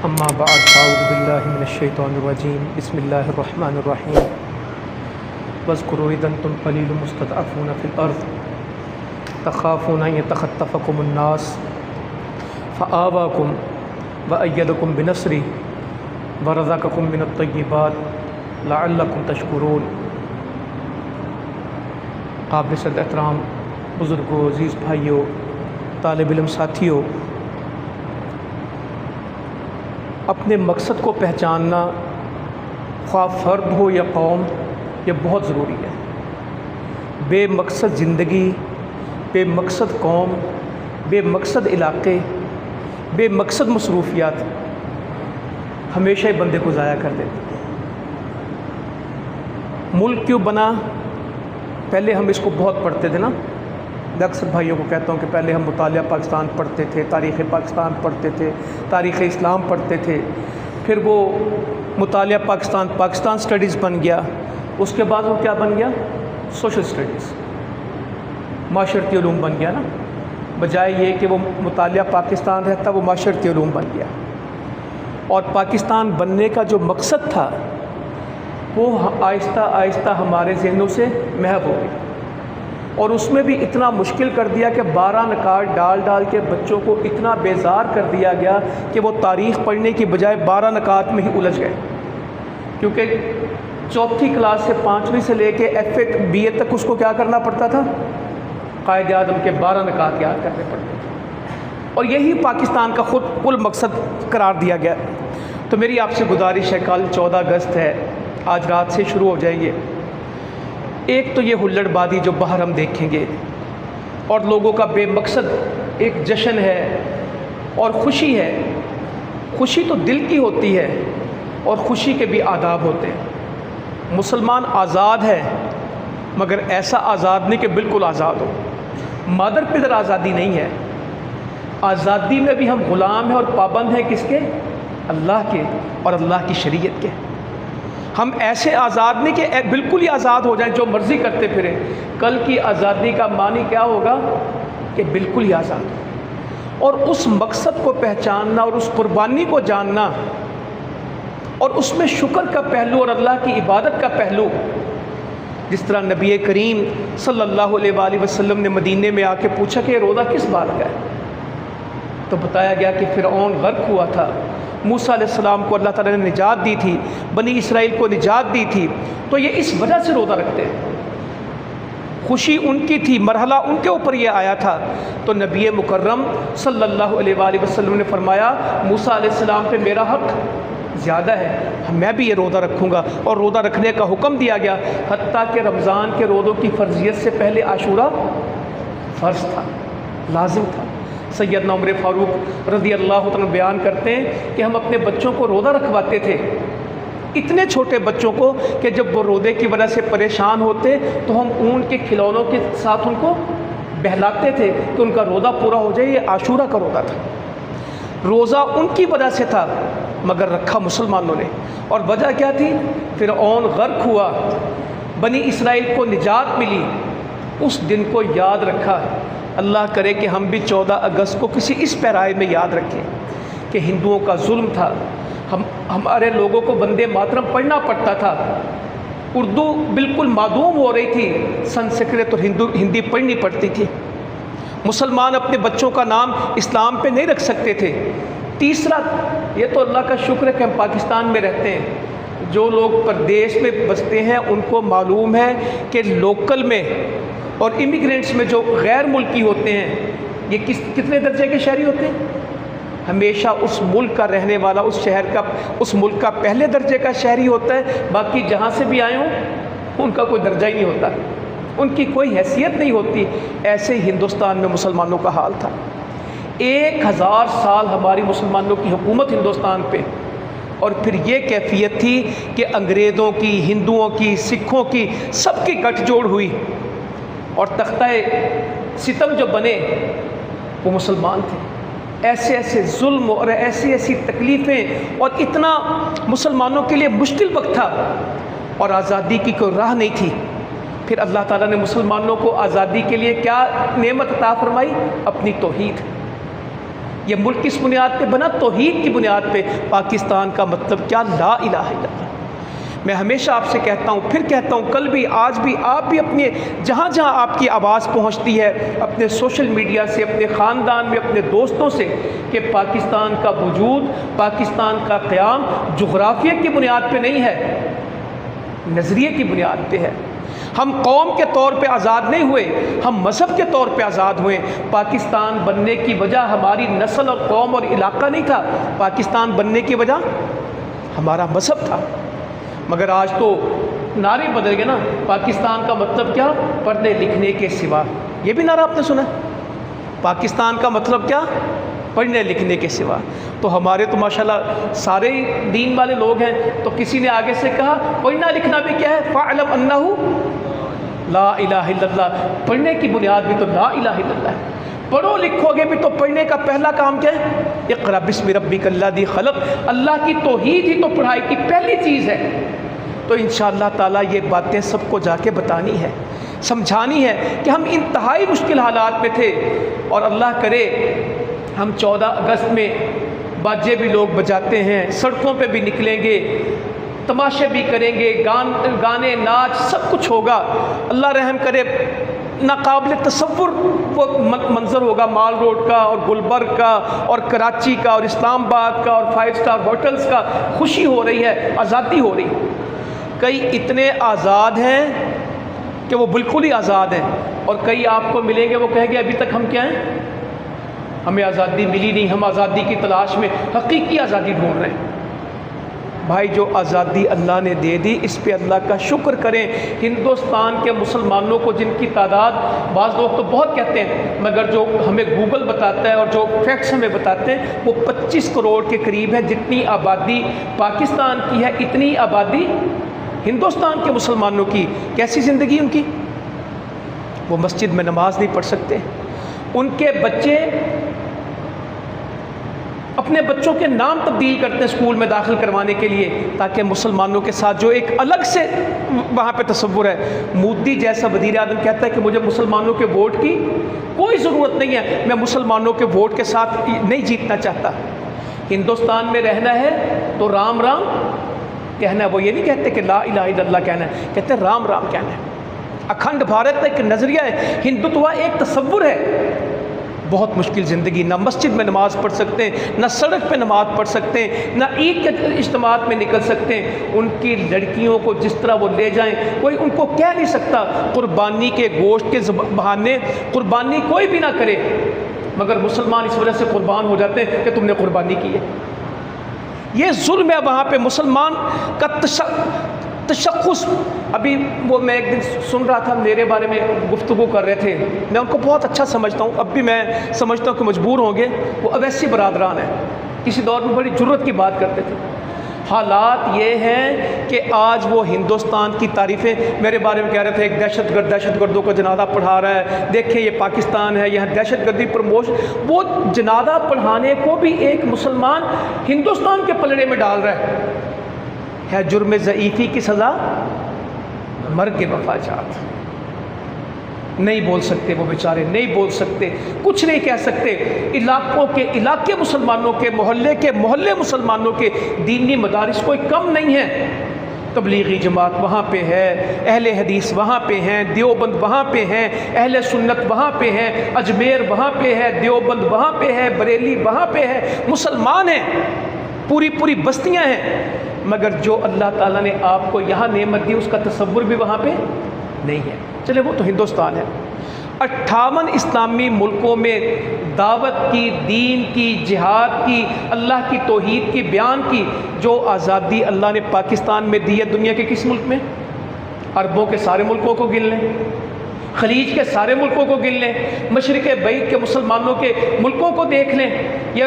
اما بعد فاعوذ باللہ من الشیطان الرجیم بسم اللہ الرحمن الرحیم واذکروا اذ انتم قلیل مستضعفون فی الارض تخافون ان یتخطفکم الناس فآواکم وأیدکم بنصرہ ورزقکم من الطیبات لعلکم تشکرون۔ قابل صد احترام بزرگوں، عزیز بھائیوں، طالب علم ساتھیوں، اپنے مقصد کو پہچاننا خواہ فرد ہو یا قوم، یہ بہت ضروری ہے۔ بے مقصد زندگی، بے مقصد قوم، بے مقصد علاقے، بے مقصد مصروفیات ہمیشہ ہی بندے کو ضائع کر دیتے ہیں۔ ملک کیوں بنا؟ پہلے ہم اس کو بہت پڑھتے تھے نا۔ میں اکثر بھائیوں کو کہتا ہوں کہ پہلے ہم مطالعہ پاکستان پڑھتے تھے، تاریخ پاکستان پڑھتے تھے، تاریخ اسلام پڑھتے تھے، پھر وہ مطالعہ پاکستان سٹڈیز بن گیا، اس کے بعد وہ کیا بن گیا؟ سوشل سٹڈیز، معاشرتی علوم بن گیا نا۔ بجائے یہ کہ وہ مطالعہ پاکستان رہتا، وہ معاشرتی علوم بن گیا۔ اور پاکستان بننے کا جو مقصد تھا وہ آہستہ آہستہ ہمارے ذہنوں سے محو ہو گیا، اور اس میں بھی اتنا مشکل کر دیا کہ 12 نکات ڈال کے بچوں کو اتنا بیزار کر دیا گیا کہ وہ تاریخ پڑھنے کی بجائے 12 نکات میں ہی الجھ گئے، کیونکہ چوتھی کلاس سے 5ویں سے لے کے FA BA تک اس کو کیا کرنا پڑتا تھا؟ قائد اعظم کے 12 نکات یاد کرنے پڑتے تھے، اور یہی پاکستان کا خود کل مقصد قرار دیا گیا۔ تو میری آپ سے گزارش ہے، کل 14 اگست ہے، آج رات سے شروع ہو جائیں گے۔ ایک تو یہ ہلڑ بازی جو باہر ہم دیکھیں گے، اور لوگوں کا بے مقصد ایک جشن ہے اور خوشی ہے۔ خوشی تو دل کی ہوتی ہے، اور خوشی کے بھی آداب ہوتے ہیں۔ مسلمان آزاد ہے، مگر ایسا آزاد نہیں کہ بالکل آزاد ہو۔ مادر پدر آزادی نہیں ہے۔ آزادی میں بھی ہم غلام ہیں اور پابند ہیں کس کے؟ اللہ کے اور اللہ کی شریعت کے۔ ہم ایسے آزاد نہیں کہ بالکل ہی آزاد ہو جائیں، جو مرضی کرتے پھریں۔ کل کی آزادی کا معنی کیا ہوگا؟ کہ بالکل ہی آزاد ہو، اور اس مقصد کو پہچاننا اور اس قربانی کو جاننا، اور اس میں شکر کا پہلو اور اللہ کی عبادت کا پہلو۔ جس طرح نبی کریم صلی اللہ علیہ وآلہ وسلم نے مدینے میں آ کے پوچھا کہ یہ روزہ کس بات کا ہے، تو بتایا گیا کہ فرعون غرق ہوا تھا، موسیٰ علیہ السلام کو اللہ تعالیٰ نے نجات دی تھی، بنی اسرائیل کو نجات دی تھی، تو یہ اس وجہ سے روزہ رکھتے ہیں۔ خوشی ان کی تھی، مرحلہ ان کے اوپر یہ آیا تھا۔ تو نبی مکرم صلی اللہ علیہ وآلہ وسلم نے فرمایا موسیٰ علیہ السلام پہ میرا حق زیادہ ہے، میں بھی یہ روزہ رکھوں گا، اور روزہ رکھنے کا حکم دیا گیا، حتیٰ کہ رمضان کے روزوں کی فرضیت سے پہلے عاشورہ فرض تھا، لازم تھا۔ سیدنا عمر فاروق رضی اللہ عنہ بیان کرتے ہیں کہ ہم اپنے بچوں کو روزہ رکھواتے تھے، اتنے چھوٹے بچوں کو کہ جب وہ روزے کی وجہ سے پریشان ہوتے تو ہم اون کے کھلونوں کے ساتھ ان کو بہلاتے تھے کہ ان کا روزہ پورا ہو جائے۔ یہ عاشورہ کا روزہ تھا، روزہ ان کی وجہ سے تھا، مگر رکھا مسلمانوں نے۔ اور وجہ کیا تھی؟ فرعون غرق ہوا، بنی اسرائیل کو نجات ملی، اس دن کو یاد رکھا۔ اللہ کرے کہ ہم بھی 14 اگست کو کسی اس پیرائے میں یاد رکھیں کہ ہندوؤں کا ظلم تھا، ہمارے لوگوں کو وندے ماترم پڑھنا پڑتا تھا، اردو بالکل معدوم ہو رہی تھی، سنسکرت اور ہندی پڑھنی پڑتی تھی، مسلمان اپنے بچوں کا نام اسلام پہ نہیں رکھ سکتے تھے۔ تیسرا، یہ تو اللہ کا شکر ہے کہ ہم پاکستان میں رہتے ہیں، جو لوگ پردیش میں بستے ہیں ان کو معلوم ہے کہ لوکل میں اور امیگرینٹس میں جو غیر ملکی ہوتے ہیں، یہ کتنے درجے کے شہری ہوتے ہیں؟ ہمیشہ اس ملک کا رہنے والا، اس شہر کا، اس ملک کا پہلے درجے کا شہری ہوتا ہے، باقی جہاں سے بھی آئے ہوں ان کا کوئی درجہ ہی نہیں ہوتا، ان کی کوئی حیثیت نہیں ہوتی۔ ایسے ہی ہندوستان میں مسلمانوں کا حال تھا۔ 1000 سال ہماری مسلمانوں کی حکومت ہندوستان پہ، اور پھر یہ کیفیت تھی کہ انگریزوں کی، ہندوؤں کی، سکھوں کی، سب کی گٹھ جوڑ ہوئی، اور تختہ ستم جو بنے وہ مسلمان تھے۔ ایسے ایسے ظلم اور ایسی ایسی تکلیفیں، اور اتنا مسلمانوں کے لیے مشکل وقت تھا، اور آزادی کی کوئی راہ نہیں تھی۔ پھر اللہ تعالیٰ نے مسلمانوں کو آزادی کے لیے کیا نعمت عطا فرمائی؟ اپنی توحید۔ یہ ملک کس بنیاد پہ بنا؟ توحید کی بنیاد پہ۔ پاکستان کا مطلب کیا؟ لا الہ الا اللہ۔ میں ہمیشہ آپ سے کہتا ہوں، پھر کہتا ہوں، کل بھی آج بھی، آپ بھی اپنے جہاں جہاں آپ کی آواز پہنچتی ہے، اپنے سوشل میڈیا سے، اپنے خاندان میں، اپنے دوستوں سے، کہ پاکستان کا وجود، پاکستان کا قیام جغرافیہ کی بنیاد پہ نہیں ہے، نظریے کی بنیاد پہ ہے۔ ہم قوم کے طور پہ آزاد نہیں ہوئے، ہم مذہب کے طور پہ آزاد ہوئے۔ پاکستان بننے کی وجہ ہماری نسل اور قوم اور علاقہ نہیں تھا، پاکستان بننے کی وجہ ہمارا مذہب تھا۔ مگر آج تو نعرے بدل گئے نا، پاکستان کا مطلب کیا؟ پڑھنے لکھنے کے سوا۔ یہ بھی نعرہ آپ نے سنا؟ پاکستان کا مطلب کیا؟ پڑھنے لکھنے کے سوا۔ تو ہمارے تو ماشاءاللہ سارے دین والے لوگ ہیں، تو کسی نے آگے سے کہا پڑھنا لکھنا بھی کیا ہے؟ فَاعْلَمْ أَنَّهُ لا الہ الا اللہ۔ پڑھنے کی بنیاد بھی تو لا الہ الا اللہ ہے۔ پڑھو لکھو گے بھی تو پڑھنے کا پہلا کام کیا ہے؟ اقرأ بسم ربک الذی خلق۔ اللہ کی توحید ہی تو پڑھائی کی پہلی چیز ہے۔ تو انشاءاللہ تعالیٰ یہ باتیں سب کو جا کے بتانی ہے، سمجھانی ہے کہ ہم انتہائی مشکل حالات میں تھے، اور اللہ کرے ہم 14 اگست میں باجے بھی لوگ بجاتے ہیں، سڑکوں پہ بھی نکلیں گے، تماشے بھی کریں گے، گانے ناچ سب کچھ ہوگا۔ اللہ رحم کرے، ناقابل تصور وہ منظر ہوگا مال روڈ کا اور گلبرگ کا اور کراچی کا اور اسلام آباد کا اور 5 اسٹار ہوٹلز کا۔ خوشی ہو رہی ہے، آزادی ہو رہی ہے۔ کئی اتنے آزاد ہیں کہ وہ بالکل ہی آزاد ہیں، اور کئی آپ کو ملیں گے وہ کہیں گے ابھی تک ہم کیا ہیں، ہمیں آزادی ملی نہیں، ہم آزادی کی تلاش میں حقیقی آزادی ڈھونڈ رہے ہیں۔ بھائی جو آزادی اللہ نے دے دی، اس پہ اللہ کا شکر کریں۔ ہندوستان کے مسلمانوں کو، جن کی تعداد بعض لوگ تو بہت کہتے ہیں، مگر جو ہمیں گوگل بتاتا ہے اور جو فیکٹس ہمیں بتاتے ہیں وہ 25 کروڑ کے قریب ہے۔ جتنی آبادی پاکستان کی ہے اتنی آبادی ہندوستان کے مسلمانوں کی۔ کیسی زندگی ان کی؟ وہ مسجد میں نماز نہیں پڑھ سکتے، ان کے بچے اپنے بچوں کے نام تبدیل کرتے ہیں اسکول میں داخل کروانے کے لیے، تاکہ مسلمانوں کے ساتھ جو ایک الگ سے وہاں پہ تصور ہے۔ مودی جیسا وزیر اعظم کہتا ہے کہ مجھے مسلمانوں کے ووٹ کی کوئی ضرورت نہیں ہے، میں مسلمانوں کے ووٹ کے ساتھ نہیں جیتنا چاہتا۔ ہندوستان میں رہنا ہے تو رام رام کہنا ہے، وہ یہ نہیں کہتے کہ لا الہ الا اللہ کہنا ہے، کہتے ہیں رام رام کہنا ہے۔ اکھنڈ بھارت ایک نظریہ ہے، ہندوتوا ایک تصور ہے۔ بہت مشکل زندگی، نہ مسجد میں نماز پڑھ سکتے ہیں، نہ سڑک پہ نماز پڑھ سکتے ہیں، نہ عید کے اجتماعات میں نکل سکتے ہیں۔ ان کی لڑکیوں کو جس طرح وہ لے جائیں، کوئی ان کو کہہ نہیں سکتا۔ قربانی کے گوشت کے بہانے قربانی کوئی بھی نہ کرے، مگر مسلمان اس وجہ سے قربان ہو جاتے ہیں کہ تم نے قربانی کی ہے۔ یہ ظلم ہے وہاں پہ مسلمان کا تشخص۔ ابھی وہ میں ایک دن سن رہا تھا، میرے بارے میں گفتگو کر رہے تھے، میں ان کو بہت اچھا سمجھتا ہوں، اب بھی میں سمجھتا ہوں کہ مجبور ہوں گے۔ وہ اویسی برادران ہیں، کسی دور میں بڑی جرت کی بات کرتے تھے۔ حالات یہ ہیں کہ آج وہ ہندوستان کی تعریفیں میرے بارے میں کہہ رہے تھے، ایک دہشت گردوں کا جنازہ پڑھا رہا ہے، دیکھیں یہ پاکستان ہے، یہاں دہشت گردی پروموشن۔ وہ جنازہ پڑھانے کو بھی ایک مسلمان ہندوستان کے پلڑے میں ڈال رہا ہے جرم ضعیفی کی سزا مرگ مفاجات۔ نہیں بول سکتے وہ بیچارے، نہیں بول سکتے، کچھ نہیں کہہ سکتے۔ علاقوں کے علاقے مسلمانوں کے، محلے مسلمانوں کے، دینی مدارس کوئی کم نہیں ہے۔ تبلیغی جماعت وہاں پہ ہے، اہل حدیث وہاں پہ ہیں، دیوبند وہاں پہ ہیں، اہل سنت وہاں پہ ہیں، اجمیر وہاں پہ ہے، دیوبند وہاں پہ ہے، بریلی وہاں پہ ہے، مسلمان ہیں، پوری بستیاں ہیں۔ مگر جو اللہ تعالیٰ نے آپ کو یہاں نعمت دی، اس کا تصور بھی وہاں پہ نہیں ہے۔ چلے وہ تو ہندوستان ہے۔ 58 اسلامی ملکوں میں دعوت کی، دین کی، جہاد کی، اللہ کی توحید کی، بیان کی جو آزادی اللہ نے پاکستان میں دی ہے، دنیا کے کس ملک میں؟ عربوں کے سارے ملکوں کو گن لیں، خلیج کے سارے ملکوں کو گن لیں، مشرق بعید کے مسلمانوں کے ملکوں کو دیکھ لیں، یا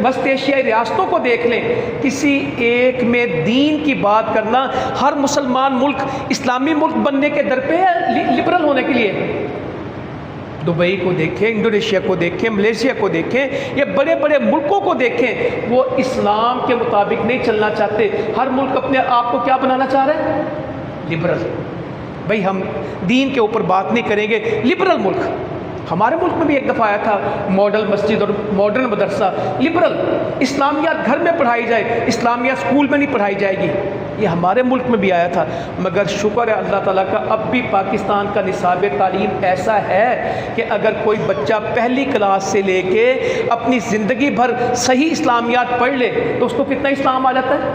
وسط ایشیائی ریاستوں کو دیکھ لیں، کسی ایک میں دین کی بات کرنا، ہر مسلمان ملک اسلامی ملک بننے کے در پہ ہے لبرل ہونے کے لیے۔ دبئی کو دیکھیں، انڈونیشیا کو دیکھیں، ملیشیا کو دیکھیں، یہ بڑے بڑے ملکوں کو دیکھیں، وہ اسلام کے مطابق نہیں چلنا چاہتے۔ ہر ملک اپنے آپ کو کیا بنانا چاہ رہے ہیں؟ لبرل۔ بھئی ہم دین کے اوپر بات نہیں کریں گے، لبرل ملک۔ ہمارے ملک میں بھی ایک دفعہ آیا تھا ماڈل مسجد اور ماڈرن مدرسہ، لبرل، اسلامیات گھر میں پڑھائی جائے، اسلامیات اسکول میں نہیں پڑھائی جائے گی، یہ ہمارے ملک میں بھی آیا تھا۔ مگر شکر ہے اللہ تعالیٰ کا، اب بھی پاکستان کا نصاب تعلیم ایسا ہے کہ اگر کوئی بچہ پہلی کلاس سے لے کے اپنی زندگی بھر صحیح اسلامیات پڑھ لے تو اس کو کتنا اسلام آ جاتا ہے۔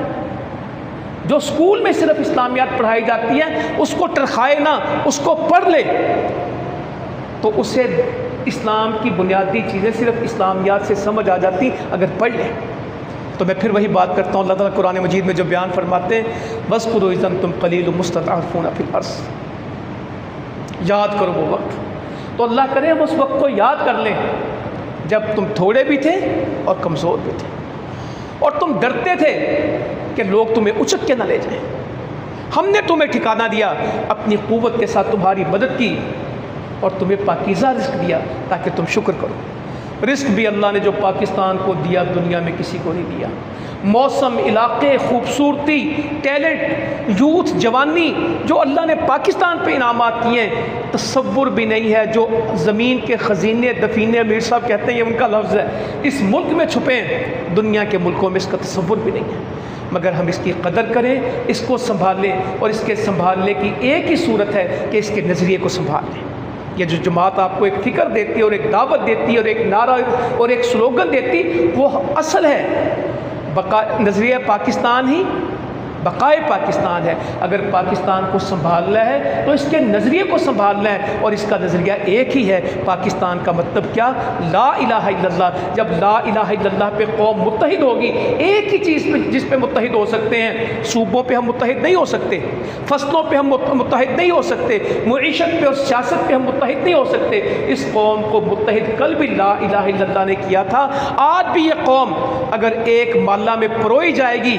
جو اسکول میں صرف اسلامیات پڑھائی جاتی ہیں اس کو ٹرخائے نہ، اس کو پڑھ لے تو اسے اسلام کی بنیادی چیزیں صرف اسلامیات سے سمجھ آ جاتی اگر پڑھ لے۔ تو میں پھر وہی بات کرتا ہوں، اللہ تعالیٰ قرآن مجید میں جو بیان فرماتے ہیں وَاذْكُرُوا إِذْ أَنْتُمْ قَلِيلٌ مُسْتَضْعَفُونَ فِي الْأَرْضِ، یاد کرو وہ وقت۔ تو اللہ کرے ہم اس وقت کو یاد کر لیں جب تم تھوڑے بھی تھے اور کمزور بھی تھے، اور تم ڈرتے تھے کہ لوگ تمہیں اچک کے نہ لے جائیں۔ ہم نے تمہیں ٹھکانہ دیا، اپنی قوت کے ساتھ تمہاری مدد کی اور تمہیں پاکیزہ رزق دیا تاکہ تم شکر کرو۔ رزق بھی اللہ نے جو پاکستان کو دیا دنیا میں کسی کو نہیں دیا۔ موسم، علاقے، خوبصورتی، ٹیلنٹ، یوتھ، جوانی جو اللہ نے پاکستان پہ انعامات کیے ہیں تصور بھی نہیں ہے۔ جو زمین کے خزینے دفینے امیر صاحب کہتے ہیں یہ ان کا لفظ ہے، اس ملک میں چھپے ہیں، دنیا کے ملکوں میں اس کا تصور بھی نہیں ہے۔ مگر ہم اس کی قدر کریں، اس کو سنبھالیں، اور اس کے سنبھالنے کی ایک ہی صورت ہے کہ اس کے نظریے کو سنبھال لیں۔ یہ جو جماعت آپ کو ایک فکر دیتی ہے اور ایک دعوت دیتی ہے اور ایک نعرہ اور ایک سلوگن دیتی، وہ اصل ہے نظریہ پاکستان ہی بقائے پاکستان ہے۔ اگر پاکستان کو سنبھالنا ہے تو اس کے نظریے کو سنبھالنا ہے، اور اس کا نظریہ ایک ہی ہے۔ پاکستان کا مطلب کیا؟ لا الہ الا اللہ۔ جب لا الہ الا اللہ پہ قوم متحد ہوگی، ایک ہی چیز پہ جس پہ متحد ہو سکتے ہیں، صوبوں پہ ہم متحد نہیں ہو سکتے، فصلوں پہ ہم متحد نہیں ہو سکتے، معیشت پہ اور سیاست پہ ہم متحد نہیں ہو سکتے۔ اس قوم کو متحد کل بھی لا الہ الا اللہ نے کیا تھا، آج بھی یہ قوم اگر ایک محلہ میں پروئی جائے گی،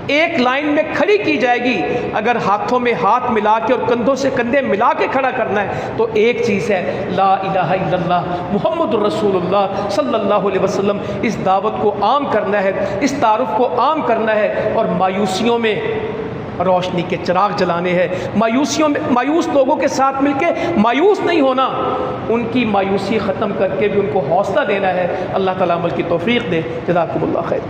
ایک لائن میں کھڑی کی جائے گی، اگر ہاتھوں میں ہاتھ ملا کے اور کندھوں سے کندھے ملا کے کھڑا کرنا ہے تو ایک چیز ہے لا الہ الا اللہ محمد الرسول اللہ صلی اللہ علیہ وسلم۔ اس دعوت کو عام کرنا ہے، اس تعارف کو عام کرنا ہے، اور مایوسیوں میں روشنی کے چراغ جلانے ہیں۔ مایوسیوں میں مایوس لوگوں کے ساتھ مل کے مایوس نہیں ہونا، ان کی مایوسی ختم کر کے بھی ان کو حوصلہ دینا ہے۔ اللہ تعالیٰ عمل کی توفیق دے۔ جزاکم اللہ خیر۔